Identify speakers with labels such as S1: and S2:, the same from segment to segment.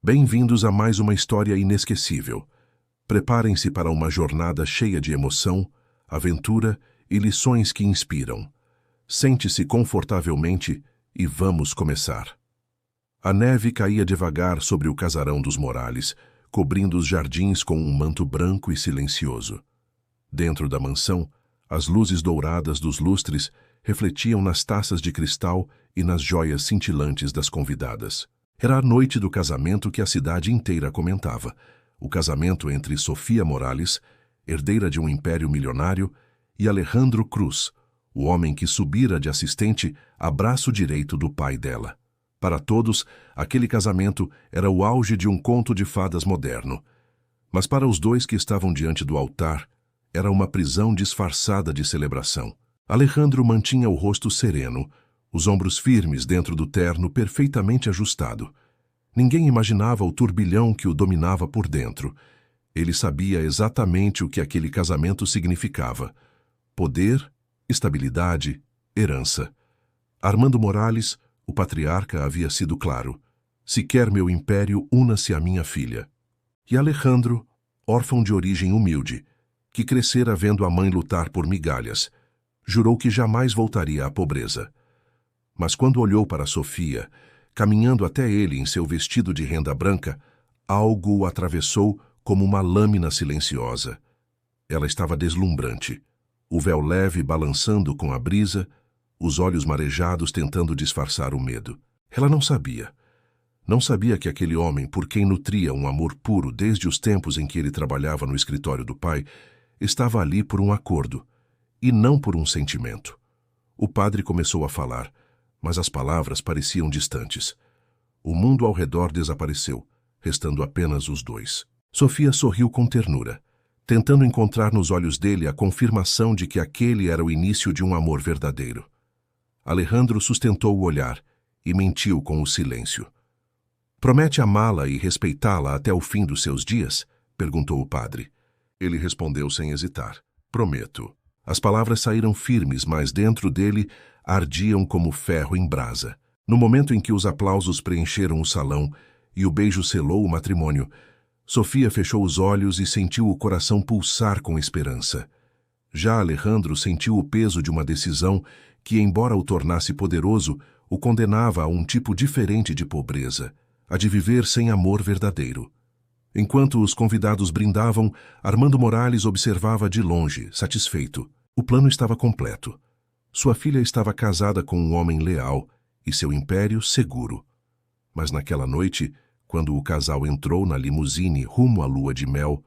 S1: Bem-vindos a mais uma história inesquecível. Preparem-se para uma jornada cheia de emoção, aventura e lições que inspiram. Sente-se confortavelmente e vamos começar. A neve caía devagar sobre o casarão dos Morales, cobrindo os jardins com um manto branco e silencioso. Dentro da mansão, as luzes douradas dos lustres refletiam nas taças de cristal e nas joias cintilantes das convidadas. Era a noite do casamento que a cidade inteira comentava. O casamento entre Sofia Morales, herdeira de um império milionário, e Alejandro Cruz, o homem que subira de assistente a braço direito do pai dela. Para todos, aquele casamento era o auge de um conto de fadas moderno. Mas para os dois que estavam diante do altar, era uma prisão disfarçada de celebração. Alejandro mantinha o rosto sereno, os ombros firmes dentro do terno perfeitamente ajustado. Ninguém imaginava o turbilhão que o dominava por dentro. Ele sabia exatamente o que aquele casamento significava: poder, estabilidade, herança. Armando Morales, o patriarca, havia sido claro: se quer meu império, una-se à minha filha. E Alejandro, órfão de origem humilde, que crescera vendo a mãe lutar por migalhas, jurou que jamais voltaria à pobreza. Mas quando olhou para Sofia, caminhando até ele em seu vestido de renda branca, algo o atravessou como uma lâmina silenciosa. Ela estava deslumbrante, o véu leve balançando com a brisa, os olhos marejados tentando disfarçar o medo. Ela não sabia. Não sabia que aquele homem, por quem nutria um amor puro desde os tempos em que ele trabalhava no escritório do pai, estava ali por um acordo, e não por um sentimento. O padre começou a falar, mas as palavras pareciam distantes. O mundo ao redor desapareceu, restando apenas os dois. Sofia sorriu com ternura, tentando encontrar nos olhos dele a confirmação de que aquele era o início de um amor verdadeiro. Alejandro sustentou o olhar e mentiu com o silêncio. "Promete amá-la e respeitá-la até o fim dos seus dias?" perguntou o padre. Ele respondeu sem hesitar: "Prometo." As palavras saíram firmes, mas dentro dele ardiam como ferro em brasa. No momento em que os aplausos preencheram o salão e o beijo selou o matrimônio, Sofia fechou os olhos e sentiu o coração pulsar com esperança. Já Alejandro sentiu o peso de uma decisão que, embora o tornasse poderoso, o condenava a um tipo diferente de pobreza, a de viver sem amor verdadeiro. Enquanto os convidados brindavam, Armando Morales observava de longe, satisfeito. O plano estava completo. Sua filha estava casada com um homem leal e seu império seguro. Mas naquela noite, quando o casal entrou na limusine rumo à lua de mel,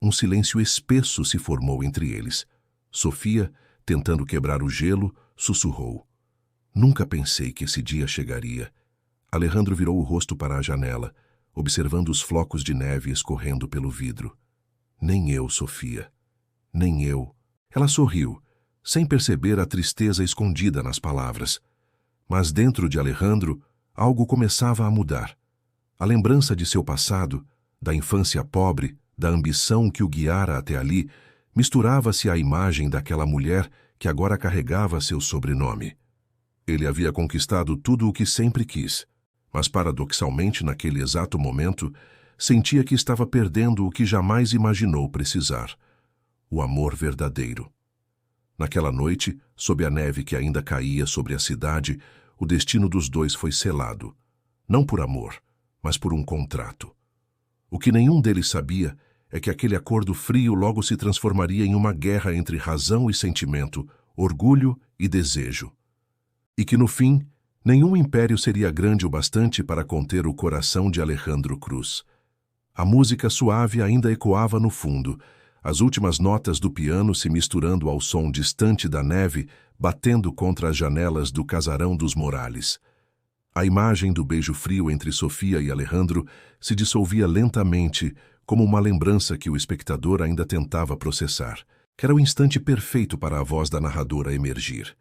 S1: um silêncio espesso se formou entre eles. Sofia, tentando quebrar o gelo, sussurrou: "Nunca pensei que esse dia chegaria." Alejandro virou o rosto para a janela, observando os flocos de neve escorrendo pelo vidro. "Nem eu, Sofia. Nem eu." Ela sorriu, sem perceber a tristeza escondida nas palavras. Mas dentro de Alejandro, algo começava a mudar. A lembrança de seu passado, da infância pobre, da ambição que o guiara até ali, misturava-se à imagem daquela mulher que agora carregava seu sobrenome. Ele havia conquistado tudo o que sempre quis, mas paradoxalmente naquele exato momento, sentia que estava perdendo o que jamais imaginou precisar: o amor verdadeiro. Naquela noite, sob a neve que ainda caía sobre a cidade, o destino dos dois foi selado, não por amor, mas por um contrato. O que nenhum deles sabia é que aquele acordo frio logo se transformaria em uma guerra entre razão e sentimento, orgulho e desejo. E que, no fim, nenhum império seria grande o bastante para conter o coração de Alejandro Cruz. A música suave ainda ecoava no fundo, as últimas notas do piano se misturando ao som distante da neve, batendo contra as janelas do casarão dos Morales. A imagem do beijo frio entre Sofia e Alejandro se dissolvia lentamente, como uma lembrança que o espectador ainda tentava processar. Era o instante perfeito para a voz da narradora emergir.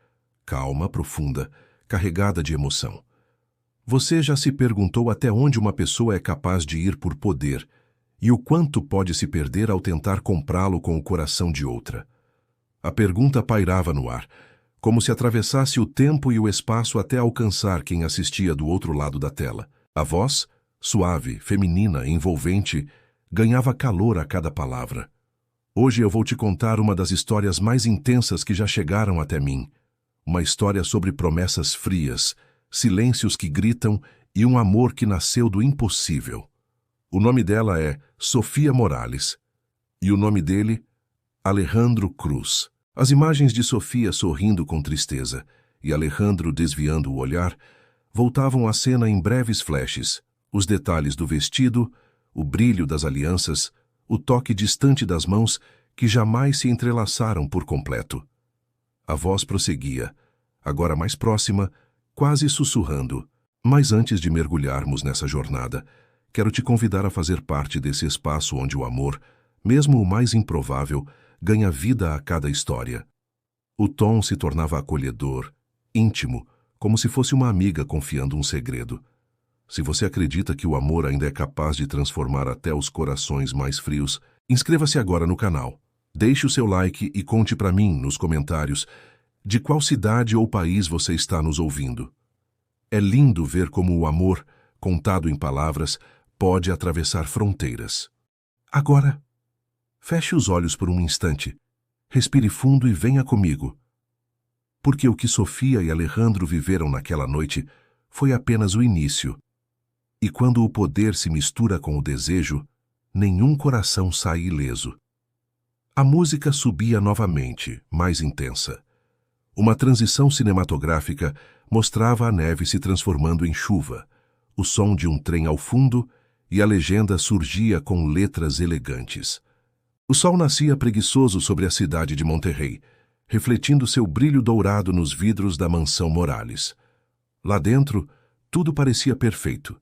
S1: Calma, profunda, carregada de emoção. Você já se perguntou até onde uma pessoa é capaz de ir por poder e o quanto pode se perder ao tentar comprá-lo com o coração de outra? A pergunta pairava no ar, como se atravessasse o tempo e o espaço até alcançar quem assistia do outro lado da tela. A voz, suave, feminina, envolvente, ganhava calor a cada palavra. Hoje eu vou te contar uma das histórias mais intensas que já chegaram até mim. Uma história sobre promessas frias, silêncios que gritam e um amor que nasceu do impossível. O nome dela é Sofia Morales. E o nome dele, Alejandro Cruz. As imagens de Sofia sorrindo com tristeza e Alejandro desviando o olhar voltavam à cena em breves flashes. Os detalhes do vestido, o brilho das alianças, o toque distante das mãos que jamais se entrelaçaram por completo. A voz prosseguia, agora mais próxima, quase sussurrando. Mas antes de mergulharmos nessa jornada, quero te convidar a fazer parte desse espaço onde o amor, mesmo o mais improvável, ganha vida a cada história. O tom se tornava acolhedor, íntimo, como se fosse uma amiga confiando um segredo. Se você acredita que o amor ainda é capaz de transformar até os corações mais frios, inscreva-se agora no canal. Deixe o seu like e conte para mim, nos comentários, de qual cidade ou país você está nos ouvindo. É lindo ver como o amor, contado em palavras, pode atravessar fronteiras. Agora, feche os olhos por um instante, respire fundo e venha comigo. Porque o que Sofia e Alejandro viveram naquela noite foi apenas o início. E quando o poder se mistura com o desejo, nenhum coração sai ileso. A música subia novamente, mais intensa. Uma transição cinematográfica mostrava a neve se transformando em chuva, o som de um trem ao fundo e a legenda surgia com letras elegantes. O sol nascia preguiçoso sobre a cidade de Monterrey, refletindo seu brilho dourado nos vidros da mansão Morales. Lá dentro, tudo parecia perfeito.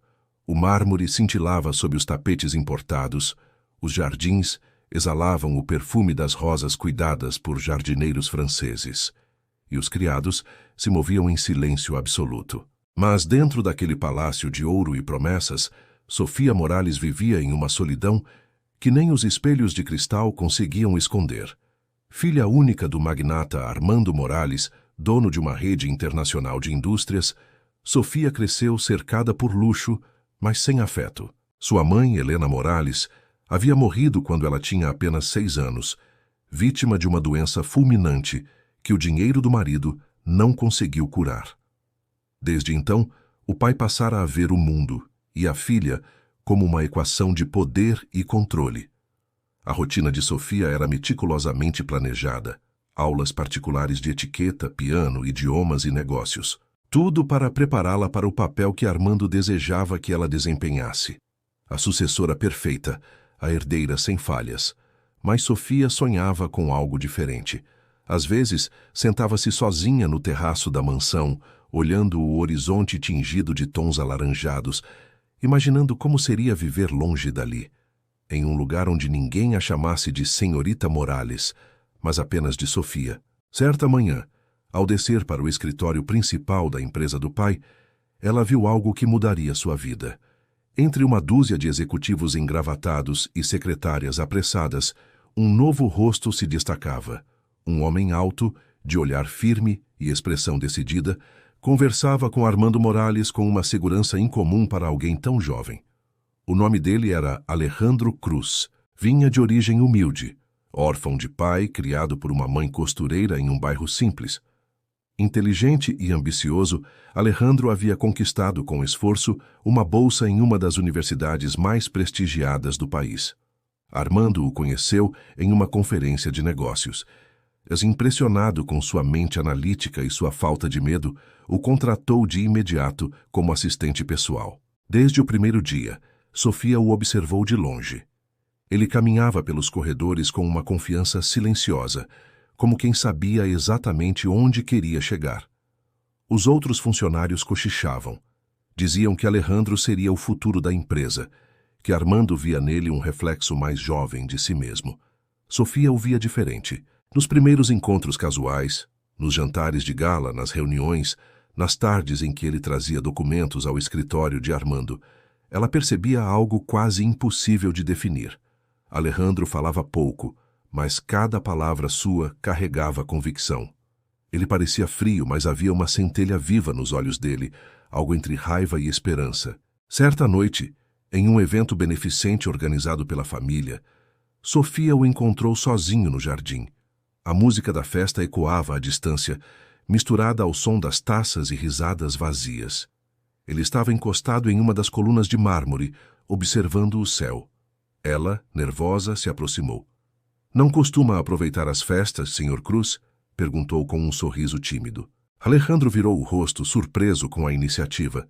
S1: O mármore cintilava sob os tapetes importados, os jardins exalavam o perfume das rosas cuidadas por jardineiros franceses, e os criados se moviam em silêncio absoluto. Mas dentro daquele palácio de ouro e promessas, Sofia Morales vivia em uma solidão que nem os espelhos de cristal conseguiam esconder. Filha única do magnata Armando Morales, dono de uma rede internacional de indústrias, Sofia cresceu cercada por luxo, mas sem afeto. Sua mãe, Helena Morales, havia morrido quando ela tinha apenas 6 anos, vítima de uma doença fulminante que o dinheiro do marido não conseguiu curar. Desde então, o pai passara a ver o mundo e a filha como uma equação de poder e controle. A rotina de Sofia era meticulosamente planejada, aulas particulares de etiqueta, piano, idiomas e negócios. Tudo para prepará-la para o papel que Armando desejava que ela desempenhasse. A sucessora perfeita, a herdeira sem falhas. Mas Sofia sonhava com algo diferente. Às vezes, sentava-se sozinha no terraço da mansão, olhando o horizonte tingido de tons alaranjados, imaginando como seria viver longe dali, em um lugar onde ninguém a chamasse de Senhorita Morales, mas apenas de Sofia. Certa manhã, ao descer para o escritório principal da empresa do pai, ela viu algo que mudaria sua vida. Entre uma dúzia de executivos engravatados e secretárias apressadas, um novo rosto se destacava. Um homem alto, de olhar firme e expressão decidida, conversava com Armando Morales com uma segurança incomum para alguém tão jovem. O nome dele era Alejandro Cruz. Vinha de origem humilde, órfão de pai, criado por uma mãe costureira em um bairro simples. Inteligente e ambicioso, Alejandro havia conquistado com esforço uma bolsa em uma das universidades mais prestigiadas do país. Armando o conheceu em uma conferência de negócios. Impressionado com sua mente analítica e sua falta de medo, o contratou de imediato como assistente pessoal. Desde o primeiro dia, Sofia o observou de longe. Ele caminhava pelos corredores com uma confiança silenciosa, como quem sabia exatamente onde queria chegar. Os outros funcionários cochichavam. Diziam que Alejandro seria o futuro da empresa, que Armando via nele um reflexo mais jovem de si mesmo. Sofia o via diferente. Nos primeiros encontros casuais, nos jantares de gala, nas reuniões, nas tardes em que ele trazia documentos ao escritório de Armando, ela percebia algo quase impossível de definir. Alejandro falava pouco, mas cada palavra sua carregava convicção. Ele parecia frio, mas havia uma centelha viva nos olhos dele, algo entre raiva e esperança. Certa noite, Em um evento beneficente organizado pela família, Sofia o encontrou sozinho no jardim. A música da festa ecoava à distância, misturada ao som das taças e risadas vazias. Ele estava encostado em uma das colunas de mármore, observando o céu. Ela, nervosa, se aproximou. "Não costuma aproveitar as festas, Sr. Cruz?" perguntou com um sorriso tímido. Alejandro virou o rosto, surpreso com a iniciativa,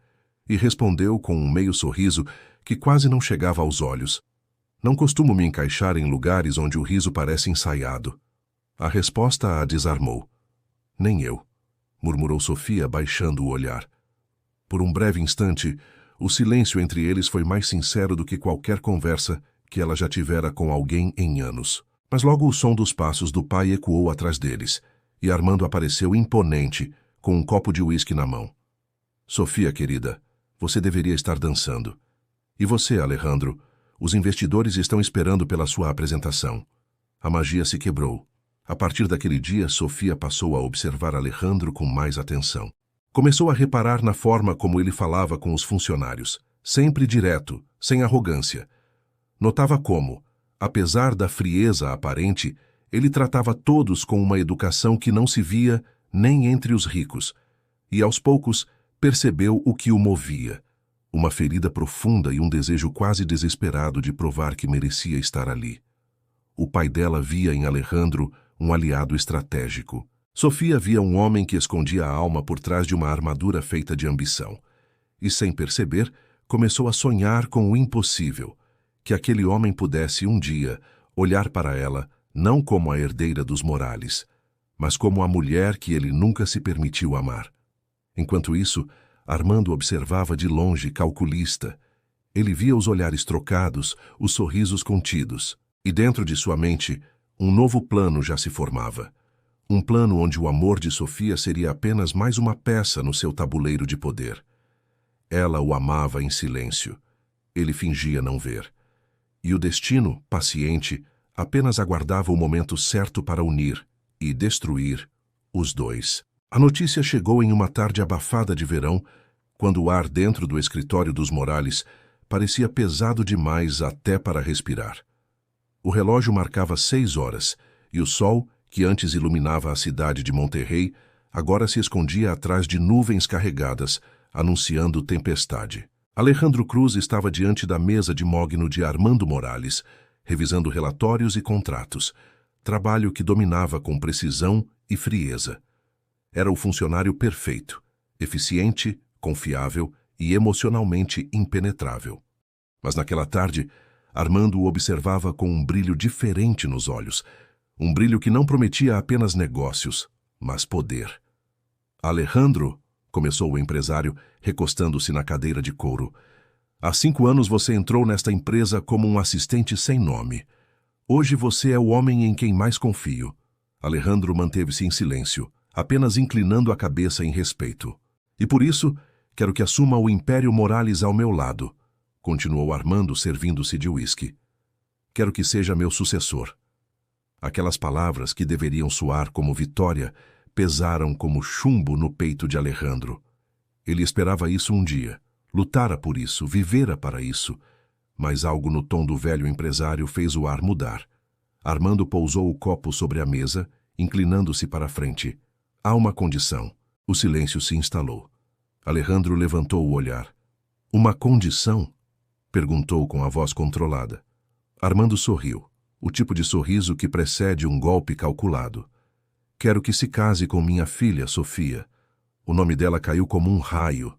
S1: e respondeu com um meio sorriso que quase não chegava aos olhos. "Não costumo me encaixar em lugares onde o riso parece ensaiado." A resposta a desarmou. "Nem eu", murmurou Sofia, baixando o olhar. Por um breve instante, o silêncio entre eles foi mais sincero do que qualquer conversa que ela já tivera com alguém em anos. Mas logo o som dos passos do pai ecoou atrás deles, e Armando apareceu imponente, com um copo de uísque na mão. "Sofia, querida, você deveria estar dançando. E você, Alejandro, os investidores estão esperando pela sua apresentação." A magia se quebrou. A partir daquele dia, Sofia passou a observar Alejandro com mais atenção. Começou a reparar na forma como ele falava com os funcionários, sempre direto, sem arrogância. Notava como, apesar da frieza aparente, ele tratava todos com uma educação que não se via nem entre os ricos, e aos poucos percebeu o que o movia, uma ferida profunda e um desejo quase desesperado de provar que merecia estar ali. O pai dela via em Alejandro um aliado estratégico. Sofia via um homem que escondia a alma por trás de uma armadura feita de ambição, e sem perceber, começou a sonhar com o impossível, que aquele homem pudesse um dia olhar para ela não como a herdeira dos Morales, mas como a mulher que ele nunca se permitiu amar. Enquanto isso, Armando observava de longe, calculista. Ele via os olhares trocados, os sorrisos contidos, e dentro de sua mente, um novo plano já se formava. Um plano onde o amor de Sofia seria apenas mais uma peça no seu tabuleiro de poder. Ela o amava em silêncio. Ele fingia não ver. E o destino, paciente, apenas aguardava o momento certo para unir e destruir os dois. A notícia chegou em uma tarde abafada de verão, quando o ar dentro do escritório dos Morales parecia pesado demais até para respirar. O relógio marcava 6 horas, e o sol, que antes iluminava a cidade de Monterrey, agora se escondia atrás de nuvens carregadas, anunciando tempestade. Alejandro Cruz estava diante da mesa de mogno de Armando Morales, revisando relatórios e contratos, trabalho que dominava com precisão e frieza. Era o funcionário perfeito, eficiente, confiável e emocionalmente impenetrável. Mas naquela tarde, Armando o observava com um brilho diferente nos olhos, um brilho que não prometia apenas negócios, mas poder. "Alejandro", começou o empresário, recostando-se na cadeira de couro, "há 5 anos você entrou nesta empresa como um assistente sem nome. Hoje você é o homem em quem mais confio." Alejandro manteve-se em silêncio, apenas inclinando a cabeça em respeito. "E por isso, quero que assuma o Império Morales ao meu lado", continuou Armando, servindo-se de uísque. "Quero que seja meu sucessor." Aquelas palavras, que deveriam soar como vitória, pesaram como chumbo no peito de Alejandro. Ele esperava isso um dia, lutara por isso, vivera para isso, mas algo no tom do velho empresário fez o ar mudar. Armando pousou o copo sobre a mesa, inclinando-se para a frente. "Há uma condição." O silêncio se instalou. Alejandro levantou o olhar. "Uma condição?" perguntou com a voz controlada. Armando sorriu, o tipo de sorriso que precede um golpe calculado. "Quero que se case com minha filha, Sofia." O nome dela caiu como um raio.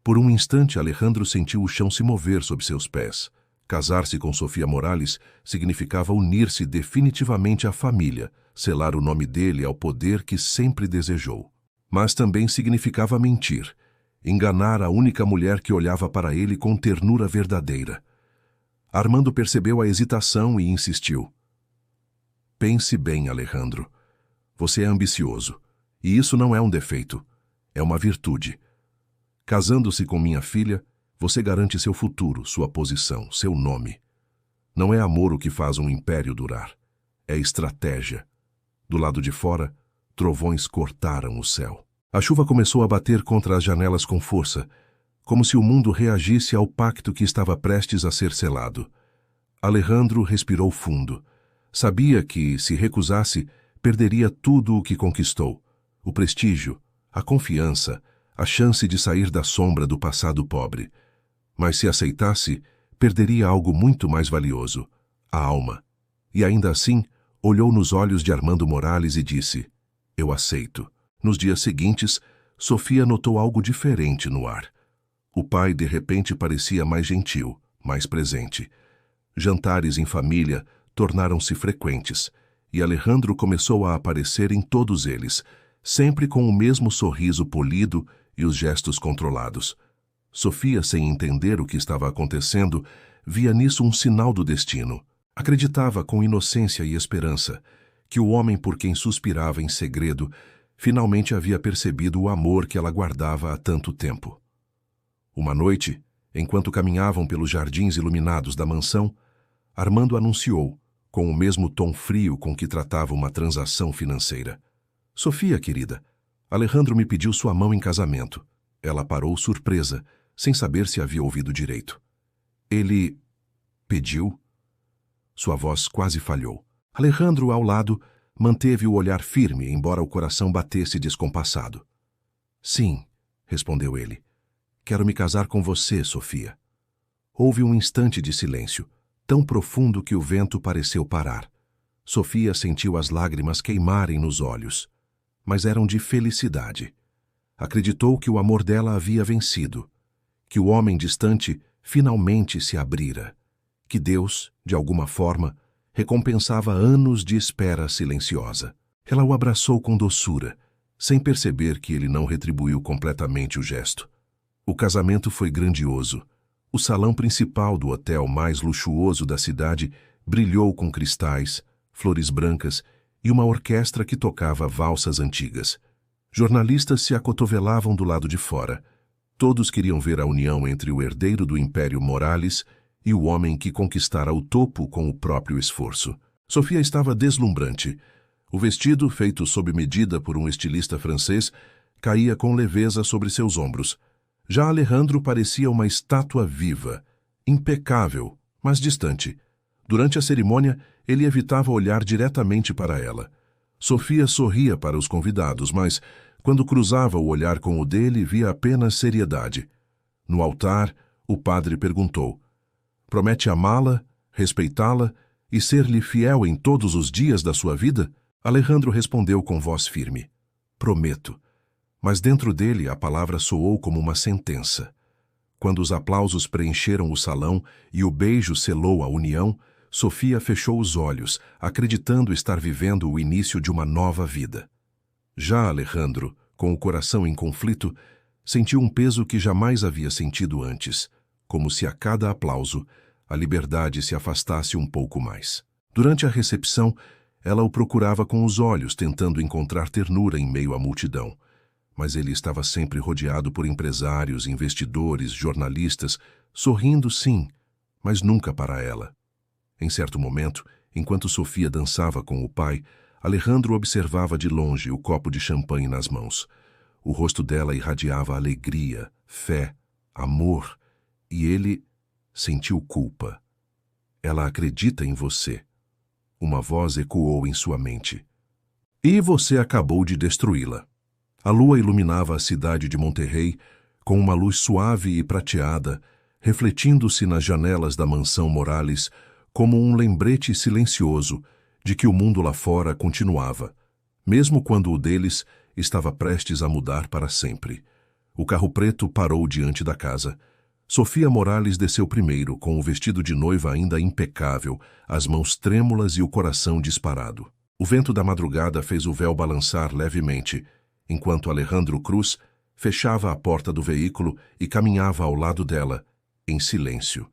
S1: Por um instante, Alejandro sentiu o chão se mover sob seus pés. Casar-se com Sofia Morales significava unir-se definitivamente à família, selar o nome dele ao poder que sempre desejou. Mas também significava mentir, enganar a única mulher que olhava para ele com ternura verdadeira. Armando percebeu a hesitação e insistiu. "Pense bem, Alejandro. Você é ambicioso, e isso não é um defeito, é uma virtude. Casando-se com minha filha, você garante seu futuro, sua posição, seu nome. Não é amor o que faz um império durar, é estratégia." Do lado de fora, trovões cortaram o céu. A chuva começou a bater contra as janelas com força. como se o mundo reagisse ao pacto que estava prestes a ser selado. Alejandro respirou fundo. Sabia que, se recusasse, perderia tudo o que conquistou: o prestígio, a confiança, a chance de sair da sombra do passado pobre. Mas se aceitasse, perderia algo muito mais valioso: a alma. E ainda assim, olhou nos olhos de Armando Morales e disse: "Eu aceito." Nos dias seguintes, Sofia notou algo diferente no ar. O pai, de repente, parecia mais gentil, mais presente. Jantares em família tornaram-se frequentes, e Alejandro começou a aparecer em todos eles, sempre com o mesmo sorriso polido e os gestos controlados. Sofia, sem entender o que estava acontecendo, via nisso um sinal do destino. Acreditava com inocência e esperança que o homem por quem suspirava em segredo finalmente havia percebido o amor que ela guardava há tanto tempo. Uma noite, enquanto caminhavam pelos jardins iluminados da mansão, Armando anunciou, com o mesmo tom frio com que tratava uma transação financeira: "Sofia, querida, Alejandro me pediu sua mão em casamento." Ela parou surpresa, sem saber se havia ouvido direito. "Ele... pediu?" Sua voz quase falhou. Alejandro, ao lado, manteve o olhar firme, embora o coração batesse descompassado. "Sim," respondeu ele. "Quero me casar com você, Sofia." Houve um instante de silêncio, tão profundo que o vento pareceu parar. Sofia sentiu as lágrimas queimarem nos olhos, mas eram de felicidade. Acreditou que o amor dela havia vencido, que o homem distante finalmente se abrira, que Deus, de alguma forma, recompensava anos de espera silenciosa. Ela o abraçou com doçura, sem perceber que ele não retribuiu completamente o gesto. O casamento foi grandioso. O salão principal do hotel mais luxuoso da cidade brilhou com cristais, flores brancas e uma orquestra que tocava valsas antigas. Jornalistas se acotovelavam do lado de fora. Todos queriam ver a união entre o herdeiro do Império Morales e o homem que conquistara o topo com o próprio esforço. Sofia estava deslumbrante. O vestido, feito sob medida por um estilista francês, caía com leveza sobre seus ombros. Já Alejandro parecia uma estátua viva, impecável, mas distante. Durante a cerimônia, ele evitava olhar diretamente para ela. Sofia sorria para os convidados, mas, quando cruzava o olhar com o dele, via apenas seriedade. No altar, o padre perguntou: "Promete amá-la, respeitá-la e ser-lhe fiel em todos os dias da sua vida?" Alejandro respondeu com voz firme: "Prometo." Mas dentro dele a palavra soou como uma sentença. Quando os aplausos preencheram o salão e o beijo selou a união, Sofia fechou os olhos, acreditando estar vivendo o início de uma nova vida. Já Alejandro, com o coração em conflito, sentiu um peso que jamais havia sentido antes, como se a cada aplauso a liberdade se afastasse um pouco mais. Durante a recepção, ela o procurava com os olhos, tentando encontrar ternura em meio à multidão. Mas ele estava sempre rodeado por empresários, investidores, jornalistas, sorrindo sim, mas nunca para ela. Em certo momento, enquanto Sofia dançava com o pai, Alejandro observava de longe o copo de champanhe nas mãos. O rosto dela irradiava alegria, fé, amor, e ele sentiu culpa. "Ela acredita em você." Uma voz ecoou em sua mente. "E você acabou de destruí-la." A lua iluminava a cidade de Monterrey com uma luz suave e prateada, refletindo-se nas janelas da mansão Morales como um lembrete silencioso de que o mundo lá fora continuava, mesmo quando o deles estava prestes a mudar para sempre. O carro preto parou diante da casa. Sofia Morales desceu primeiro, com o vestido de noiva ainda impecável, as mãos trêmulas e o coração disparado. O vento da madrugada fez o véu balançar levemente, enquanto Alejandro Cruz fechava a porta do veículo e caminhava ao lado dela, em silêncio.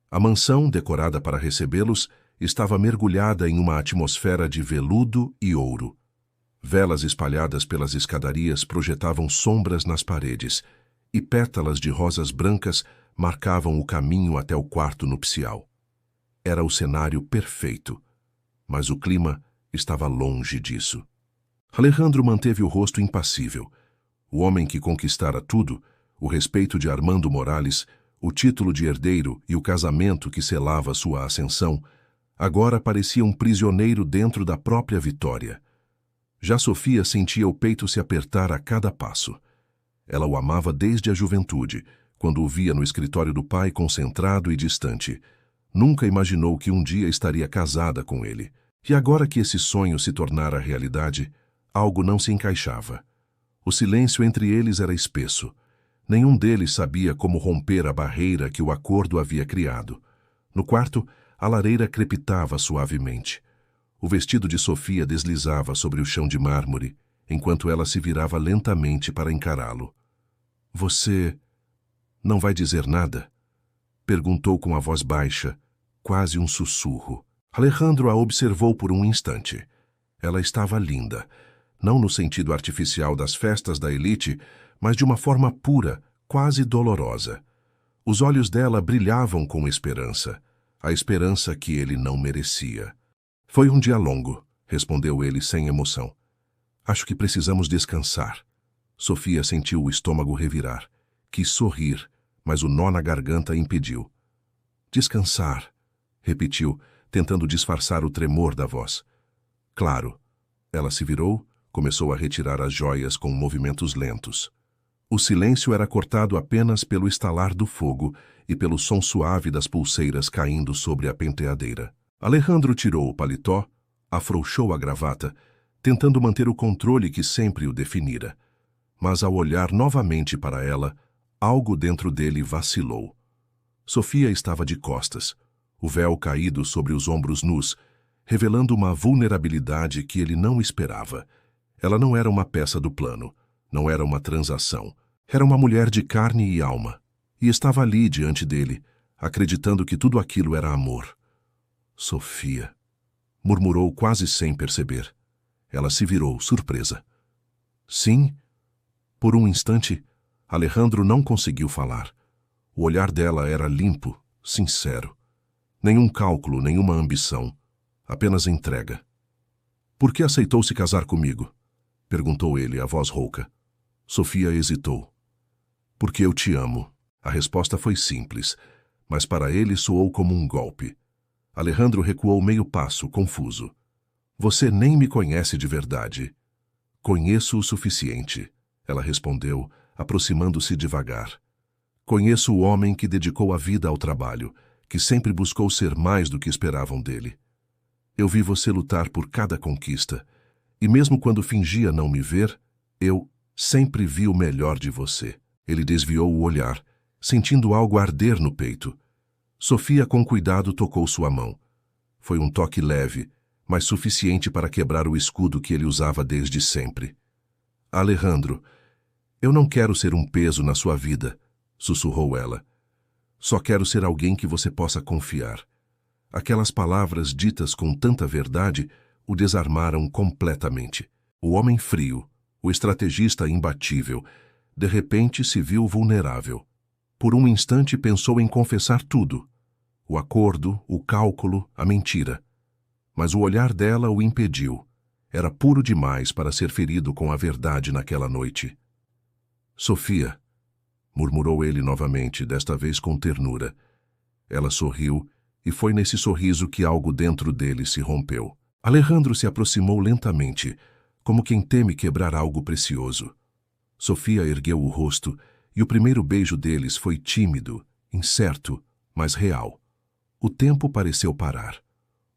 S1: A mansão, decorada para recebê-los, estava mergulhada em uma atmosfera de veludo e ouro. Velas espalhadas pelas escadarias projetavam sombras nas paredes, e pétalas de rosas brancas marcavam o caminho até o quarto nupcial. Era o cenário perfeito, mas o clima estava longe disso. Alejandro manteve o rosto impassível. O homem que conquistara tudo, o respeito de Armando Morales, o título de herdeiro e o casamento que selava sua ascensão, agora parecia um prisioneiro dentro da própria vitória. Já Sofia sentia o peito se apertar a cada passo. Ela o amava desde a juventude, quando o via no escritório do pai concentrado e distante. Nunca imaginou que um dia estaria casada com ele. E agora que esse sonho se tornara realidade, algo não se encaixava. O silêncio entre eles era espesso. Nenhum deles sabia como romper a barreira que o acordo havia criado. No quarto, a lareira crepitava suavemente. O vestido de Sofia deslizava sobre o chão de mármore, enquanto ela se virava lentamente para encará-lo. Você não vai dizer nada? Perguntou com a voz baixa, quase um sussurro. Alejandro a observou por um instante. Ela estava linda, não no sentido artificial das festas da elite, mas de uma forma pura, quase dolorosa. Os olhos dela brilhavam com esperança, a esperança que ele não merecia. Foi um dia longo, respondeu ele sem emoção. Acho que precisamos descansar. Sofia sentiu o estômago revirar. Quis sorrir, mas o nó na garganta impediu. Descansar, repetiu, tentando disfarçar o tremor da voz. Claro. Ela se virou, começou a retirar as joias com movimentos lentos. O silêncio era cortado apenas pelo estalar do fogo e pelo som suave das pulseiras caindo sobre a penteadeira. Alejandro tirou o paletó, afrouxou a gravata, tentando manter o controle que sempre o definira. Mas ao olhar novamente para ela, algo dentro dele vacilou. Sofia estava de costas, o véu caído sobre os ombros nus, revelando uma vulnerabilidade que ele não esperava. Ela não era uma peça do plano, não era uma transação. Era uma mulher de carne e alma, e estava ali diante dele, acreditando que tudo aquilo era amor. Sofia, murmurou quase sem perceber. Ela se virou, surpresa. Sim? Por um instante, Alejandro não conseguiu falar. O olhar dela era limpo, sincero. Nenhum cálculo, nenhuma ambição. Apenas entrega. Por que aceitou se casar comigo? Perguntou ele, a voz rouca. Sofia hesitou. Porque eu te amo. A resposta foi simples, mas para ele soou como um golpe. Alejandro recuou meio passo, confuso. Você nem me conhece de verdade. Conheço o suficiente, ela respondeu, aproximando-se devagar. Conheço o homem que dedicou a vida ao trabalho, que sempre buscou ser mais do que esperavam dele. Eu vi você lutar por cada conquista, e mesmo quando fingia não me ver, eu sempre vi o melhor de você. Ele desviou o olhar, sentindo algo arder no peito. Sofia com cuidado tocou sua mão. Foi um toque leve, mas suficiente para quebrar o escudo que ele usava desde sempre. Alejandro, eu não quero ser um peso na sua vida, sussurrou ela. Só quero ser alguém que você possa confiar. Aquelas palavras ditas com tanta verdade o desarmaram completamente. O homem frio, o estrategista imbatível, de repente se viu vulnerável. Por um instante pensou em confessar tudo. O acordo, o cálculo, a mentira. Mas o olhar dela o impediu. Era puro demais para ser ferido com a verdade naquela noite. Sofia, murmurou ele novamente, desta vez com ternura. Ela sorriu, e foi nesse sorriso que algo dentro dele se rompeu. Alejandro se aproximou lentamente, como quem teme quebrar algo precioso. Sofia ergueu o rosto, e o primeiro beijo deles foi tímido, incerto, mas real. O tempo pareceu parar.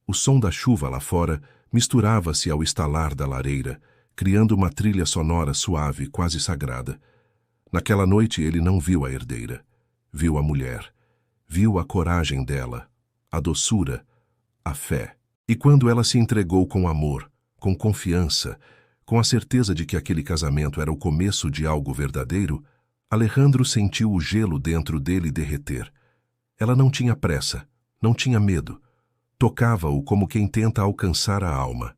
S1: O som da chuva lá fora misturava-se ao estalar da lareira, criando uma trilha sonora suave, quase sagrada. Naquela noite ele não viu a herdeira. Viu a mulher. Viu a coragem dela, a doçura, a fé. E quando ela se entregou com amor, com confiança, com a certeza de que aquele casamento era o começo de algo verdadeiro, Alejandro sentiu o gelo dentro dele derreter. Ela não tinha pressa, não tinha medo. Tocava-o como quem tenta alcançar a alma.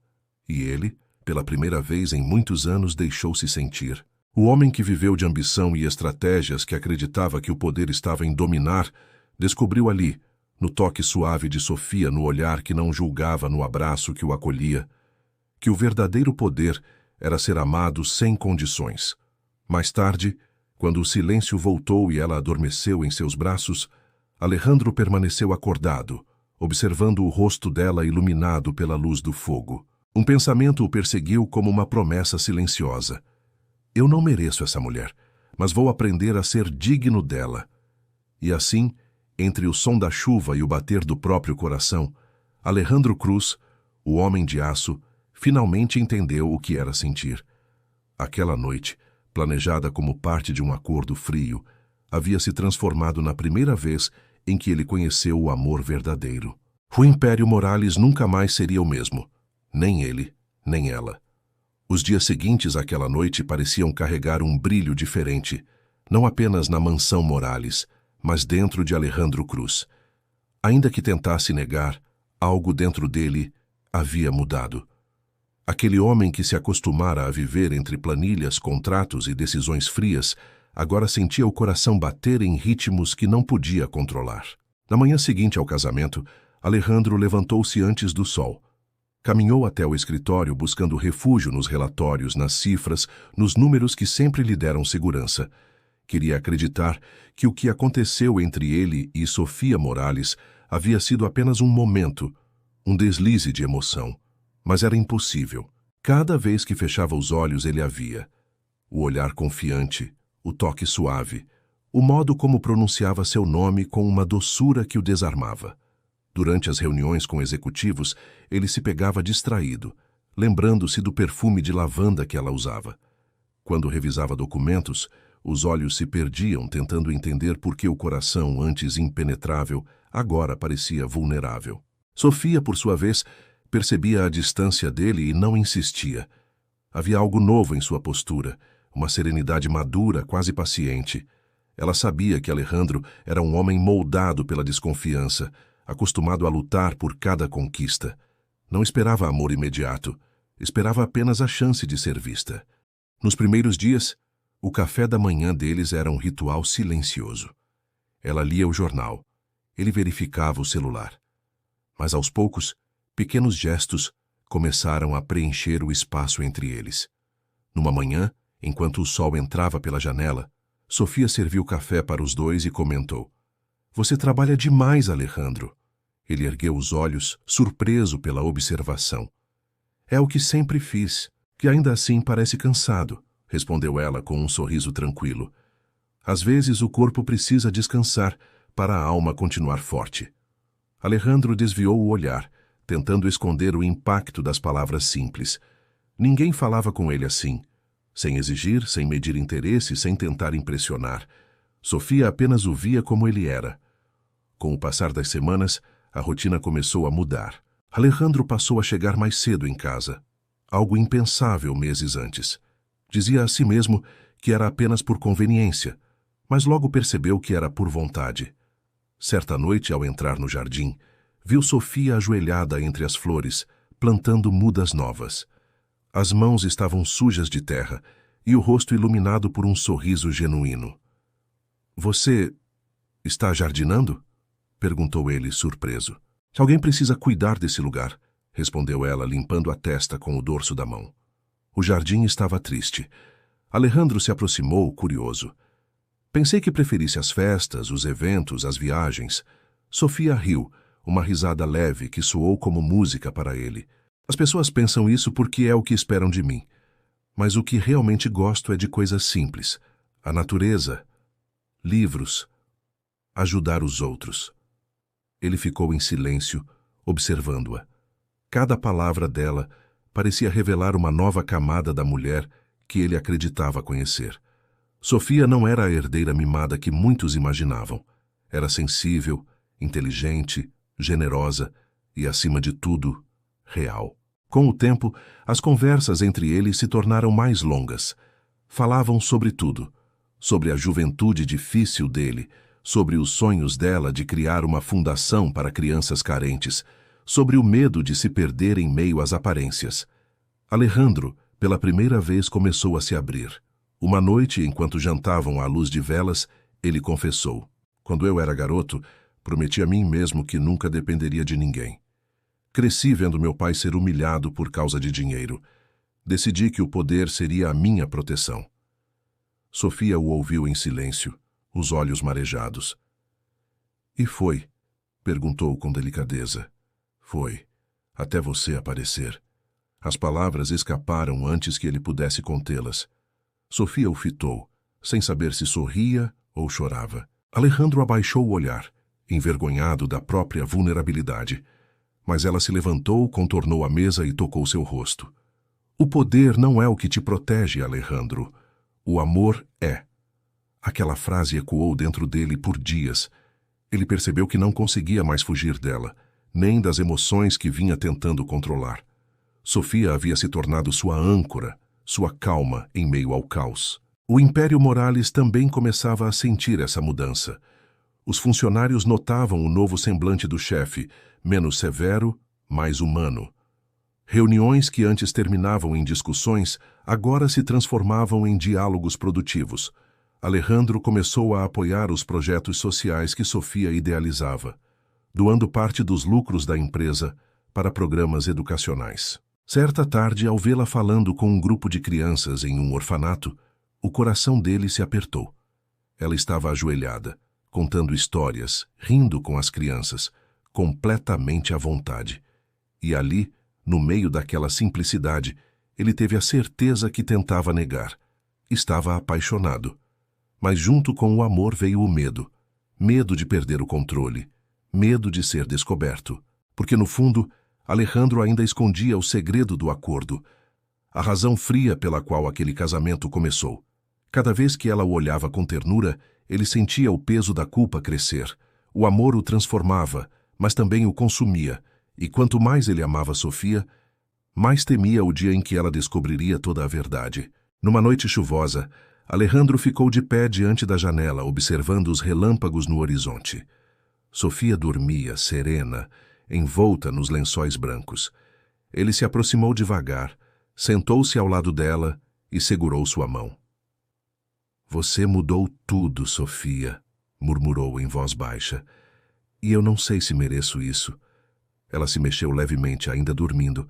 S1: E ele, pela primeira vez em muitos anos, deixou-se sentir. O homem que viveu de ambição e estratégias, que acreditava que o poder estava em dominar, descobriu ali, no toque suave de Sofia, no olhar que não julgava, no abraço que o acolhia, que o verdadeiro poder era ser amado sem condições. Mais tarde, Quando o silêncio voltou e ela adormeceu em seus braços, Alejandro permaneceu acordado, observando o rosto dela iluminado pela luz do fogo. Um pensamento o perseguiu como uma promessa silenciosa. Eu não mereço essa mulher, mas vou aprender a ser digno dela. E assim, entre o som da chuva e o bater do próprio coração, Alejandro Cruz, o homem de aço, finalmente entendeu o que era sentir. Aquela noite, planejada como parte de um acordo frio, havia se transformado na primeira vez em que ele conheceu o amor verdadeiro. O Império Morales nunca mais seria o mesmo, nem ele, nem ela. Os dias seguintes àquela noite pareciam carregar um brilho diferente, não apenas na mansão Morales, mas dentro de Alejandro Cruz. Ainda que tentasse negar, algo dentro dele havia mudado. Aquele homem que se acostumara a viver entre planilhas, contratos e decisões frias, agora sentia o coração bater em ritmos que não podia controlar. Na manhã seguinte ao casamento, Alejandro levantou-se antes do sol. Caminhou até o escritório buscando refúgio nos relatórios, nas cifras, nos números que sempre lhe deram segurança. Queria acreditar que o que aconteceu entre ele e Sofia Morales havia sido apenas um momento, um deslize de emoção. Mas era impossível. Cada vez que fechava os olhos ele a via. O olhar confiante, o toque suave, o modo como pronunciava seu nome com uma doçura que o desarmava. Durante as reuniões com executivos, ele se pegava distraído, lembrando-se do perfume de lavanda que ela usava. Quando revisava documentos, os olhos se perdiam tentando entender por que o coração, antes impenetrável, agora parecia vulnerável. Sofia, por sua vez, percebia a distância dele e não insistia. Havia algo novo em sua postura, uma serenidade madura, quase paciente. Ela sabia que Alejandro era um homem moldado pela desconfiança, acostumado a lutar por cada conquista. Não esperava amor imediato, esperava apenas a chance de ser vista. Nos primeiros dias, o café da manhã deles era um ritual silencioso. Ela lia o jornal, ele verificava o celular. Mas aos poucos, pequenos gestos começaram a preencher o espaço entre eles. Numa manhã, enquanto o sol entrava pela janela, Sofia serviu café para os dois e comentou: "Você trabalha demais, Alejandro." Ele ergueu os olhos, surpreso pela observação. "É o que sempre fiz, que ainda assim parece cansado", respondeu ela com um sorriso tranquilo. "Às vezes o corpo precisa descansar para a alma continuar forte." Alejandro desviou o olhar, tentando esconder o impacto das palavras simples. Ninguém falava com ele assim, sem exigir, sem medir interesse, sem tentar impressionar. Sofia apenas o via como ele era. Com o passar das semanas, a rotina começou a mudar. Alejandro passou a chegar mais cedo em casa, algo impensável meses antes. Dizia a si mesmo que era apenas por conveniência, mas logo percebeu que era por vontade. Certa noite, ao entrar no jardim, viu Sofia ajoelhada entre as flores, plantando mudas novas. As mãos estavam sujas de terra e o rosto iluminado por um sorriso genuíno. "Você está jardinando?" perguntou ele, surpreso. "Alguém precisa cuidar desse lugar", respondeu ela, limpando a testa com o dorso da mão. O jardim estava triste. Alejandro se aproximou, curioso. "Pensei que preferisse as festas, os eventos, as viagens." Sofia riu, uma risada leve que soou como música para ele. "As pessoas pensam isso porque é o que esperam de mim. Mas o que realmente gosto é de coisas simples. A natureza, livros, ajudar os outros." Ele ficou em silêncio, observando-a. Cada palavra dela parecia revelar uma nova camada da mulher que ele acreditava conhecer. Sofia não era a herdeira mimada que muitos imaginavam. Era sensível, inteligente, generosa e, acima de tudo, real. Com o tempo, as conversas entre eles se tornaram mais longas. Falavam sobre tudo. Sobre a juventude difícil dele, sobre os sonhos dela de criar uma fundação para crianças carentes, sobre o medo de se perder em meio às aparências. Alejandro, pela primeira vez, começou a se abrir. Uma noite, enquanto jantavam à luz de velas, ele confessou: "Quando eu era garoto, prometi a mim mesmo que nunca dependeria de ninguém. Cresci vendo meu pai ser humilhado por causa de dinheiro. Decidi que o poder seria a minha proteção." Sofia o ouviu em silêncio, os olhos marejados. E foi? Perguntou com delicadeza. Foi, até você aparecer. As palavras escaparam antes que ele pudesse contê-las. Sofia o fitou, sem saber se sorria ou chorava. Alejandro abaixou o olhar, envergonhado da própria vulnerabilidade. Mas ela se levantou, contornou a mesa e tocou seu rosto. O poder não é o que te protege, Alejandro. O amor é. Aquela frase ecoou dentro dele por dias. Ele percebeu que não conseguia mais fugir dela, nem das emoções que vinha tentando controlar. Sofia havia se tornado sua âncora, sua calma em meio ao caos. O Império Morales também começava a sentir essa mudança. Os funcionários notavam o novo semblante do chefe, menos severo, mais humano. Reuniões que antes terminavam em discussões, agora se transformavam em diálogos produtivos. Alejandro começou a apoiar os projetos sociais que Sofia idealizava, doando parte dos lucros da empresa para programas educacionais. Certa tarde, ao vê-la falando com um grupo de crianças em um orfanato, o coração dele se apertou. Ela estava ajoelhada, contando histórias, rindo com as crianças, completamente à vontade. E ali, no meio daquela simplicidade, ele teve a certeza que tentava negar. Estava apaixonado. Mas junto com o amor veio o medo. Medo de perder o controle. Medo de ser descoberto. Porque, no fundo, Alejandro ainda escondia o segredo do acordo. A razão fria pela qual aquele casamento começou. Cada vez que ela o olhava com ternura, ele sentia o peso da culpa crescer. O amor o transformava, mas também o consumia. E quanto mais ele amava Sofia, mais temia o dia em que ela descobriria toda a verdade. Numa noite chuvosa, Alejandro ficou de pé diante da janela, observando os relâmpagos no horizonte. Sofia dormia, serena, envolta nos lençóis brancos. Ele se aproximou devagar, sentou-se ao lado dela e segurou sua mão. Você mudou tudo, Sofia, murmurou em voz baixa. E eu não sei se mereço isso. Ela se mexeu levemente, ainda dormindo,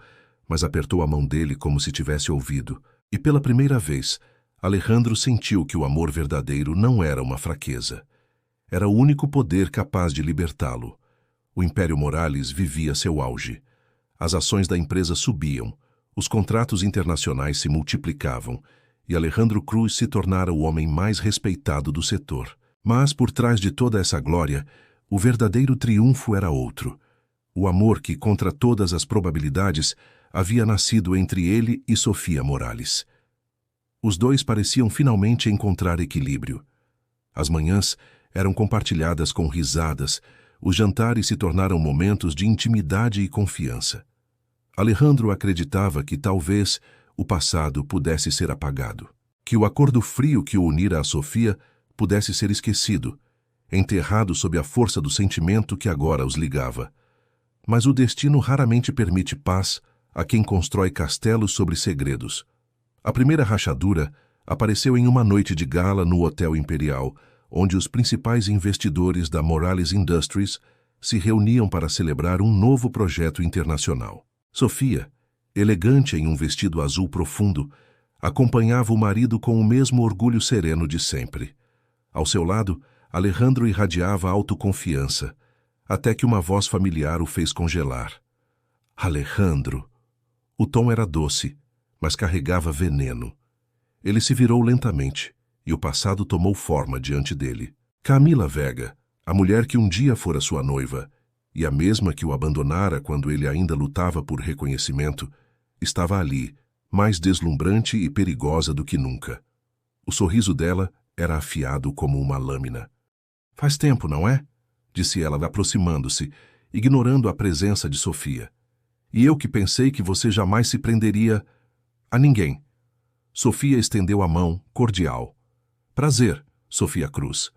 S1: mas apertou a mão dele como se tivesse ouvido. E pela primeira vez, Alejandro sentiu que o amor verdadeiro não era uma fraqueza. Era o único poder capaz de libertá-lo. O Império Morales vivia seu auge. As ações da empresa subiam, os contratos internacionais se multiplicavam, e Alejandro Cruz se tornara o homem mais respeitado do setor. Mas, por trás de toda essa glória, o verdadeiro triunfo era outro. O amor que, contra todas as probabilidades, havia nascido entre ele e Sofia Morales. Os dois pareciam finalmente encontrar equilíbrio. As manhãs eram compartilhadas com risadas, os jantares se tornaram momentos de intimidade e confiança. Alejandro acreditava que talvez o passado pudesse ser apagado, que o acordo frio que o unira a Sofia pudesse ser esquecido, enterrado sob a força do sentimento que agora os ligava. Mas o destino raramente permite paz a quem constrói castelos sobre segredos. A primeira rachadura apareceu em uma noite de gala no Hotel Imperial, onde os principais investidores da Morales Industries se reuniam para celebrar um novo projeto internacional. Sofia, elegante em um vestido azul profundo, acompanhava o marido com o mesmo orgulho sereno de sempre. Ao seu lado, Alejandro irradiava autoconfiança, até que uma voz familiar o fez congelar. Alejandro. O tom era doce, mas carregava veneno. Ele se virou lentamente, e o passado tomou forma diante dele. Camila Vega, a mulher que um dia fora sua noiva, e a mesma que o abandonara quando ele ainda lutava por reconhecimento, estava ali, mais deslumbrante e perigosa do que nunca. O sorriso dela era afiado como uma lâmina. Faz tempo, não é? Disse ela, aproximando-se, ignorando a presença de Sofia. E eu que pensei que você jamais se prenderia a ninguém. Sofia estendeu a mão, cordial. Prazer, Sofia Cruz.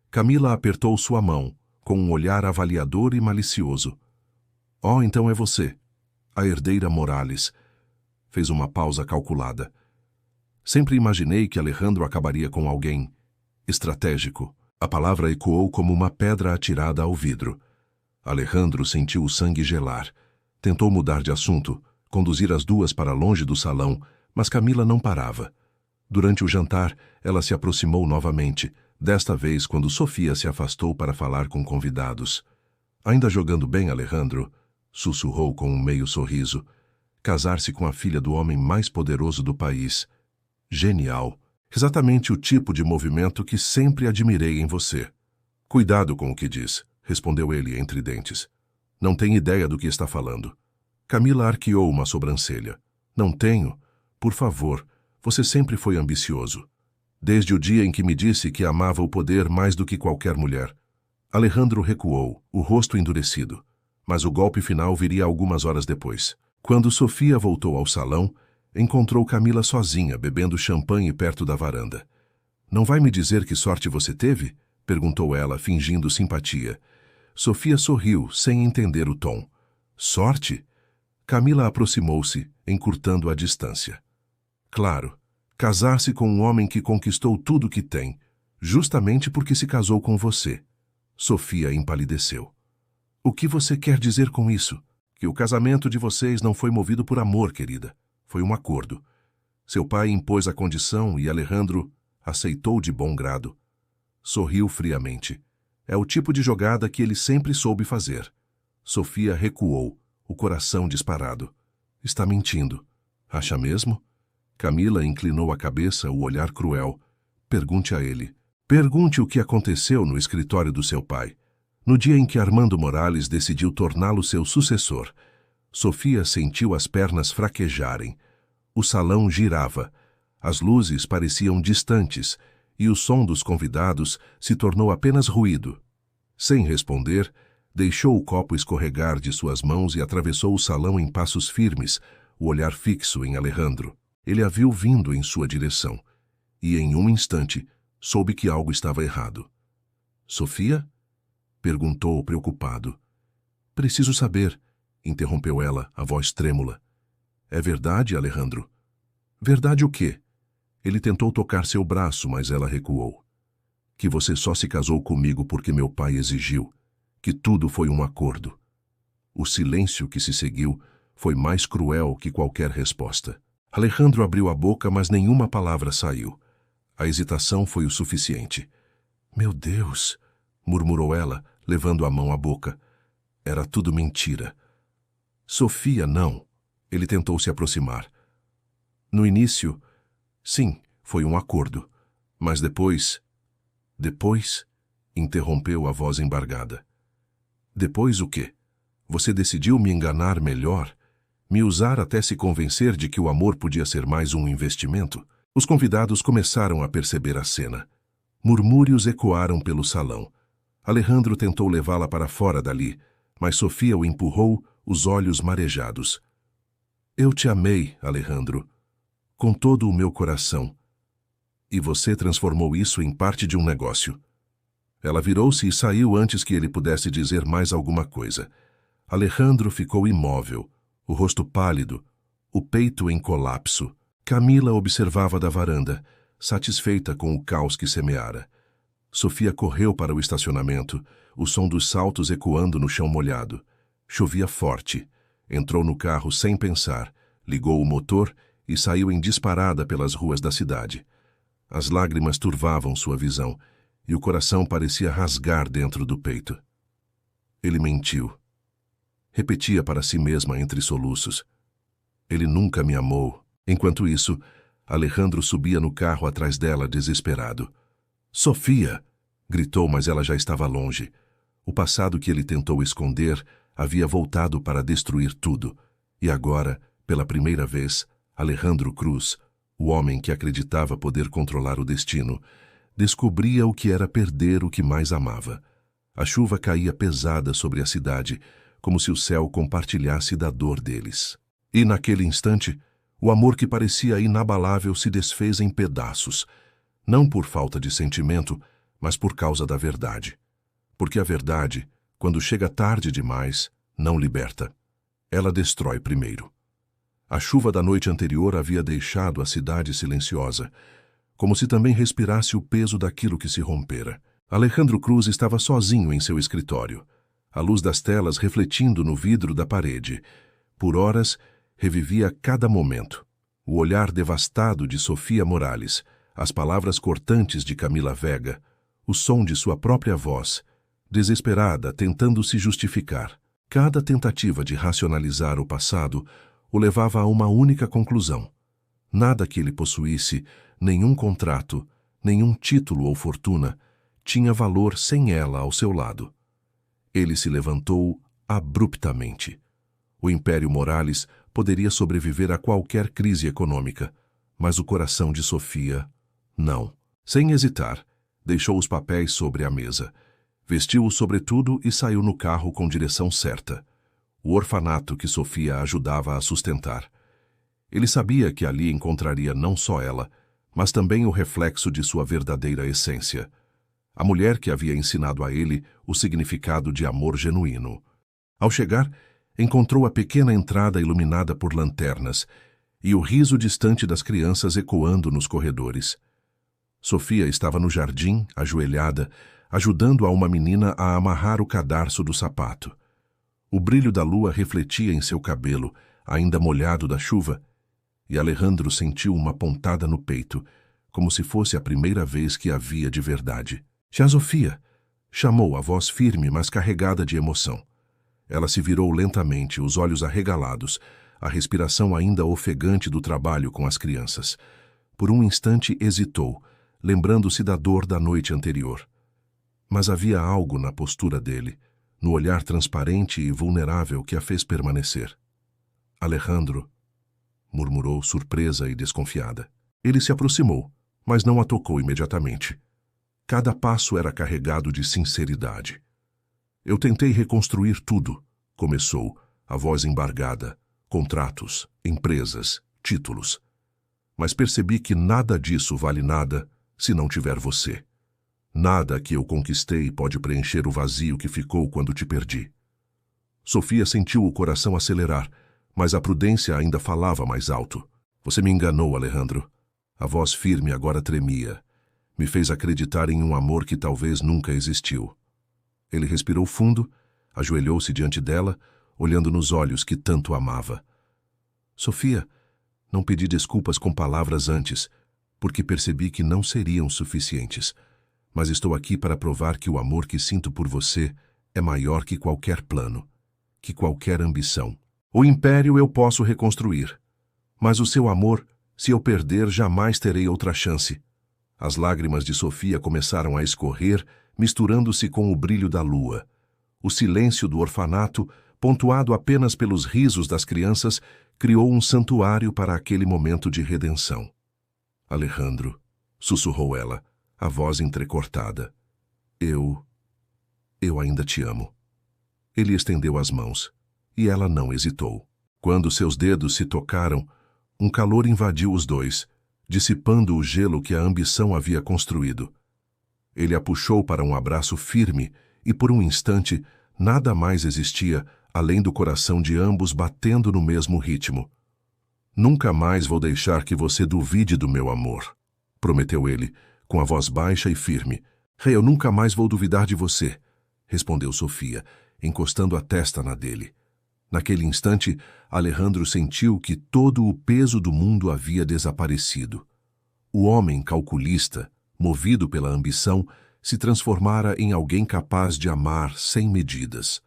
S1: Camila apertou sua mão, com um olhar avaliador e malicioso. Oh, então é você, a herdeira Morales. Fez uma pausa calculada. Sempre imaginei que Alejandro acabaria com alguém estratégico. A palavra ecoou como uma pedra atirada ao vidro. Alejandro sentiu o sangue gelar. Tentou mudar de assunto, conduzir as duas para longe do salão, mas Camila não parava. Durante o jantar, ela se aproximou novamente, desta vez quando Sofia se afastou para falar com convidados. Ainda jogando bem, Alejandro? Sussurrou com um meio sorriso. Casar-se com a filha do homem mais poderoso do país. Genial. Exatamente o tipo de movimento que sempre admirei em você. Cuidado com o que diz, respondeu ele entre dentes. Não tem ideia do que está falando. Camila arqueou uma sobrancelha. Não tenho. Por favor, você sempre foi ambicioso. Desde o dia em que me disse que amava o poder mais do que qualquer mulher. Alejandro recuou, o rosto endurecido. Mas o golpe final viria algumas horas depois. Quando Sofia voltou ao salão, encontrou Camila sozinha, bebendo champanhe perto da varanda. Não vai me dizer que sorte você teve? Perguntou ela, fingindo simpatia. Sofia sorriu, sem entender o tom. Sorte? Camila aproximou-se, encurtando a distância. Claro, casar-se com um homem que conquistou tudo o que tem, justamente porque se casou com você. Sofia empalideceu. O que você quer dizer com isso? Que o casamento de vocês não foi movido por amor, querida. Foi um acordo. Seu pai impôs a condição e Alejandro aceitou de bom grado. Sorriu friamente. É o tipo de jogada que ele sempre soube fazer. Sofia recuou, o coração disparado. Está mentindo. Acha mesmo? Camila inclinou a cabeça, o olhar cruel. Pergunte a ele. Pergunte o que aconteceu no escritório do seu pai, no dia em que Armando Morales decidiu torná-lo seu sucessor. Sofia sentiu as pernas fraquejarem. O salão girava. As luzes pareciam distantes e o som dos convidados se tornou apenas ruído. Sem responder, deixou o copo escorregar de suas mãos e atravessou o salão em passos firmes, o olhar fixo em Alejandro. Ele a viu vindo em sua direção, e em um instante soube que algo estava errado. Sofia? Perguntou preocupado. Preciso saber, interrompeu ela, a voz trêmula. É verdade, Alejandro? Verdade o quê? Ele tentou tocar seu braço, mas ela recuou. Que você só se casou comigo porque meu pai exigiu, que tudo foi um acordo. O silêncio que se seguiu foi mais cruel que qualquer resposta. Alejandro abriu a boca, mas nenhuma palavra saiu. A hesitação foi o suficiente. Meu Deus, murmurou ela, levando a mão à boca. Era tudo mentira. Sofia, não. Ele tentou se aproximar. No início, sim, foi um acordo. Mas depois... Depois? Interrompeu a voz embargada. Depois o quê? Você decidiu me enganar melhor? Me usar até se convencer de que o amor podia ser mais um investimento? Os convidados começaram a perceber a cena. Murmúrios ecoaram pelo salão. Alejandro tentou levá-la para fora dali, mas Sofia o empurrou, os olhos marejados. Eu te amei, Alejandro, com todo o meu coração. E você transformou isso em parte de um negócio. Ela virou-se e saiu antes que ele pudesse dizer mais alguma coisa. Alejandro ficou imóvel, o rosto pálido, o peito em colapso. Camila observava da varanda, satisfeita com o caos que semeara. Sofia correu para o estacionamento, o som dos saltos ecoando no chão molhado. Chovia forte. Entrou no carro sem pensar, ligou o motor e saiu em disparada pelas ruas da cidade. As lágrimas turvavam sua visão e o coração parecia rasgar dentro do peito. Ele mentiu. Repetia para si mesma entre soluços. Ele nunca me amou. Enquanto isso, Alejandro subia no carro atrás dela, desesperado. Sofia! Gritou, mas ela já estava longe. O passado que ele tentou esconder havia voltado para destruir tudo. E agora, pela primeira vez, Alejandro Cruz, o homem que acreditava poder controlar o destino, descobria o que era perder o que mais amava. A chuva caía pesada sobre a cidade, como se o céu compartilhasse da dor deles. E naquele instante, o amor que parecia inabalável se desfez em pedaços, não por falta de sentimento, mas por causa da verdade. Porque a verdade, quando chega tarde demais, não liberta. Ela destrói primeiro. A chuva da noite anterior havia deixado a cidade silenciosa, como se também respirasse o peso daquilo que se rompera. Alejandro Cruz estava sozinho em seu escritório, a luz das telas refletindo no vidro da parede. Por horas, revivia cada momento. O olhar devastado de Sofia Morales, as palavras cortantes de Camila Vega, o som de sua própria voz, desesperada, tentando se justificar. Cada tentativa de racionalizar o passado o levava a uma única conclusão. Nada que ele possuísse, nenhum contrato, nenhum título ou fortuna, tinha valor sem ela ao seu lado. Ele se levantou abruptamente. O Império Morales poderia sobreviver a qualquer crise econômica, mas o coração de Sofia, não. Sem hesitar, deixou os papéis sobre a mesa, vestiu o sobretudo e saiu no carro com direção certa. O orfanato que Sofia ajudava a sustentar. Ele sabia que ali encontraria não só ela, mas também o reflexo de sua verdadeira essência. A mulher que havia ensinado a ele o significado de amor genuíno. Ao chegar, encontrou a pequena entrada iluminada por lanternas e o riso distante das crianças ecoando nos corredores. Sofia estava no jardim, ajoelhada, ajudando a uma menina a amarrar o cadarço do sapato. O brilho da lua refletia em seu cabelo, ainda molhado da chuva, e Alejandro sentiu uma pontada no peito, como se fosse a primeira vez que a via de verdade. «Tia Sofia!» chamou a voz firme, mas carregada de emoção. Ela se virou lentamente, os olhos arregalados, a respiração ainda ofegante do trabalho com as crianças. Por um instante hesitou, lembrando-se da dor da noite anterior. Mas havia algo na postura dele, no olhar transparente e vulnerável que a fez permanecer. «Alejandro», murmurou, surpresa e desconfiada. Ele se aproximou, mas não a tocou imediatamente. Cada passo era carregado de sinceridade. «Eu tentei reconstruir tudo», começou, a voz embargada, contratos, empresas, títulos. «Mas percebi que nada disso vale nada se não tiver você. Nada que eu conquistei pode preencher o vazio que ficou quando te perdi». Sofia sentiu o coração acelerar, mas a prudência ainda falava mais alto. «Você me enganou, Alejandro». A voz firme agora tremia. «Me fez acreditar em um amor que talvez nunca existiu». Ele respirou fundo, ajoelhou-se diante dela, olhando nos olhos que tanto amava. «Sofia, não pedi desculpas com palavras antes, porque percebi que não seriam suficientes. Mas estou aqui para provar que o amor que sinto por você é maior que qualquer plano, que qualquer ambição. O império eu posso reconstruir, mas o seu amor, se eu perder, jamais terei outra chance». As lágrimas de Sofia começaram a escorrer, misturando-se com o brilho da lua. O silêncio do orfanato, pontuado apenas pelos risos das crianças, criou um santuário para aquele momento de redenção. «Alejandro», sussurrou ela, a voz entrecortada. Eu ainda te amo». Ele estendeu as mãos, e ela não hesitou. Quando seus dedos se tocaram, um calor invadiu os dois, dissipando o gelo que a ambição havia construído. Ele a puxou para um abraço firme e, por um instante, nada mais existia além do coração de ambos batendo no mesmo ritmo. «Nunca mais vou deixar que você duvide do meu amor», prometeu ele, com a voz baixa e firme. «Eu nunca mais vou duvidar de você», respondeu Sofia, encostando a testa na dele. Naquele instante, Alejandro sentiu que todo o peso do mundo havia desaparecido. O homem calculista, movido pela ambição, se transformara em alguém capaz de amar sem medidas.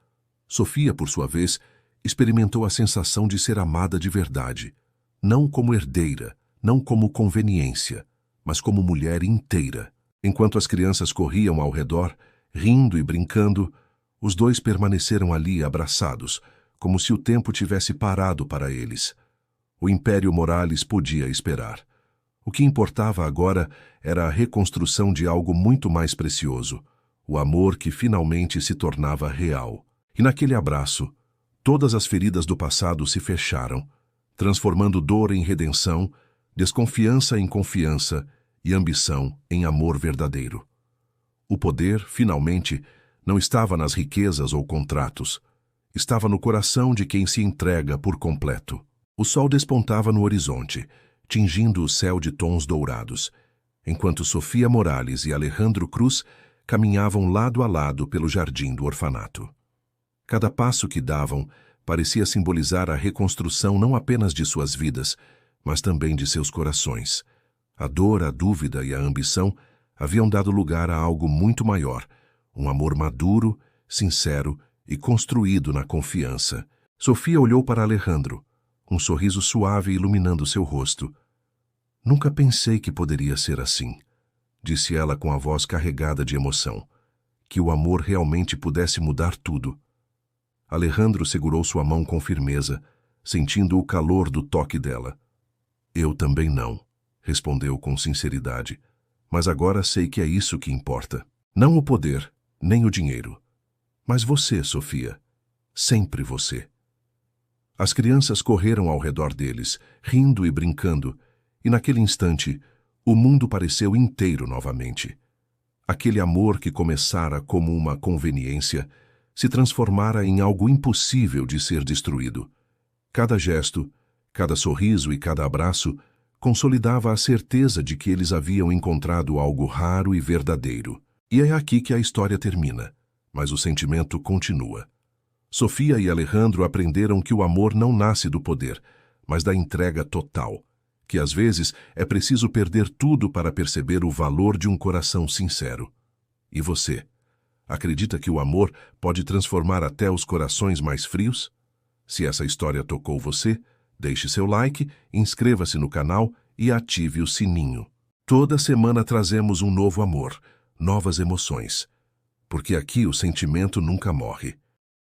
S1: Sofia, por sua vez, experimentou a sensação de ser amada de verdade, não como herdeira, não como conveniência, mas como mulher inteira. Enquanto as crianças corriam ao redor, rindo e brincando, os dois permaneceram ali abraçados, como se o tempo tivesse parado para eles. O Império Morales podia esperar. O que importava agora era a reconstrução de algo muito mais precioso, o amor que finalmente se tornava real. E naquele abraço, todas as feridas do passado se fecharam, transformando dor em redenção, desconfiança em confiança e ambição em amor verdadeiro. O poder, finalmente, não estava nas riquezas ou contratos, estava no coração de quem se entrega por completo. O sol despontava no horizonte, tingindo o céu de tons dourados, enquanto Sofia Morales e Alejandro Cruz caminhavam lado a lado pelo jardim do orfanato. Cada passo que davam parecia simbolizar a reconstrução não apenas de suas vidas, mas também de seus corações. A dor, a dúvida e a ambição haviam dado lugar a algo muito maior, um amor maduro, sincero e construído na confiança. Sofia olhou para Alejandro, um sorriso suave iluminando seu rosto. Nunca pensei que poderia ser assim, disse ela com a voz carregada de emoção, que o amor realmente pudesse mudar tudo. Alejandro segurou sua mão com firmeza, sentindo o calor do toque dela. Eu também não, respondeu com sinceridade, mas agora sei que é isso que importa. Não o poder, nem o dinheiro, mas você, Sofia, sempre você. As crianças correram ao redor deles, rindo e brincando, e naquele instante, o mundo pareceu inteiro novamente. Aquele amor que começara como uma conveniência se transformara em algo impossível de ser destruído. Cada gesto, cada sorriso e cada abraço consolidava a certeza de que eles haviam encontrado algo raro e verdadeiro. E é aqui que a história termina, mas o sentimento continua. Sofia e Alejandro aprenderam que o amor não nasce do poder, mas da entrega total, que às vezes é preciso perder tudo para perceber o valor de um coração sincero. E você? Acredita que o amor pode transformar até os corações mais frios? Se essa história tocou você, deixe seu like, inscreva-se no canal e ative o sininho. Toda semana trazemos um novo amor, novas emoções, porque aqui o sentimento nunca morre.